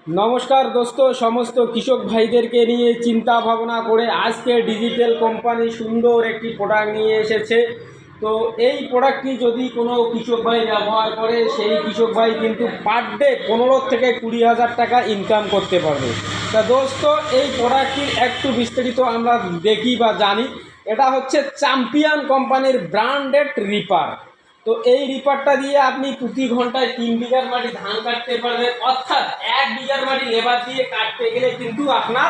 নমস্কার দোস্ত, সমস্ত কৃষক ভাইদেরকে নিয়ে চিন্তা ভাবনা করে আজকে ডিজিটাল কোম্পানি সুন্দর একটি প্রোডাক্ট নিয়ে এসেছে। তো এই প্রোডাক্টটি যদি কোনো কৃষক ভাই ব্যবহার করে, সেই কৃষক ভাই কিন্তু পার ডে 15 থেকে 20 হাজার টাকা ইনকাম করতে পারবে। তা দোস্ত, এই প্রোডাক্টটির একটু বিস্তারিত আমরা দেখি বা জানি। এটা হচ্ছে চ্যাম্পিয়ন কোম্পানির ব্র্যান্ডেড রিপার। তো এই রিপারটা দিয়ে আপনি প্রতি ঘন্টায় 3 বিঘার মাটি ধান কাটতে পারবেন, অর্থাৎ 1 বিঘার মাটি লেবার দিয়ে কাটতে গেলে কিন্তু আপনার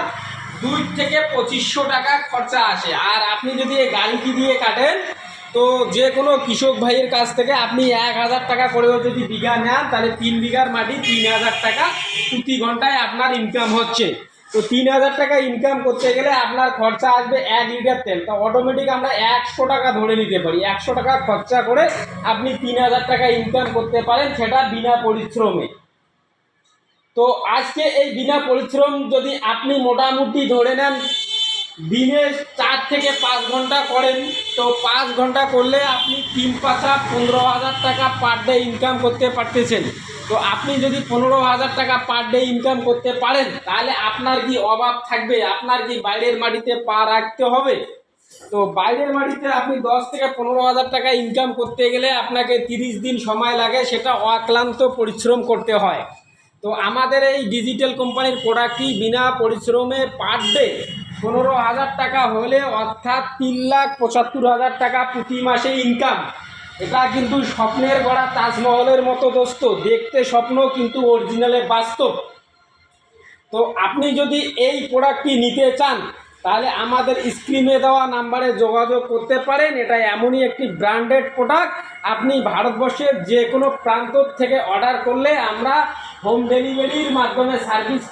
2 থেকে 2500 টাকা খরচা আসে। আর আপনি যদি এই গাড়িটি দিয়ে কাটেন, তো যে কোনো কৃষক ভাইয়ের কাছ থেকে আপনি 1000 টাকা করেও যদি বিঘা নেন, তাহলে 3 বিঘার মাটি 3000 টাকা প্রতি ঘন্টায় আপনার ইনকাম হচ্ছে। তো 3000 টাকা ইনকাম করতে গেলে আপনার খরচা আসবে 1 লিটার তেল। তো অটোমেটিক আমরা 100 টাকা ধরে নিতে পারি। 100 টাকা খরচা করে আপনি 3000 টাকা ইনকাম করতে পারেন, সেটা বিনা পরিশ্রমে। তো আজকে এই বিনা পরিশ্রম যদি আপনি মোটামুটি ধরে নেন দিনে 4 থেকে 5 ঘন্টা করেন, তো 5 ঘন্টা করলে আপনি 3×5 15 হাজার টাকা পার ডে ইনকাম করতে পারতেছেন। তো আপনি যদি 15 হাজার টাকা পার ডে ইনকাম করতে পারেন, তাহলে আপনার কি অভাব থাকবে? আপনার কি বাইরের মাটিতে পা রাখতে হবে? তো বাইরের মাটিতে আপনি 10 থেকে 15 হাজার টাকা ইনকাম করতে গেলে আপনাকে 30 দিন সময় লাগে, সেটা অক্লান্ত পরিশ্রম করতে হয়। তো আমাদের এই ডিজিটাল কোম্পানির প্রোডাক্টটি বিনা পরিশ্রমে পার ডে 15 হাজার টাকা হলে, অর্থাৎ 3,75,000 টাকা প্রতি মাসে ইনকাম। এটা কিন্তু স্বপ্নের গড়া তাজমহলের মতো দোস্ত, দেখতে স্বপ্ন কিন্তু অরিজিনালে বাস্তব। তো আপনি যদি এই প্রোডাক্টটি নিতে চান, তাহলে আমাদের স্ক্রিনে দেওয়া নাম্বারে যোগাযোগ করতে পারেন। এটা এমনই একটি ব্র্যান্ডেড প্রোডাক্ট, আপনি ভারতবর্ষের যে কোনো প্রান্ত থেকে অর্ডার করলে আমরা হোম ডেলিভারির মাধ্যমে সার্ভিস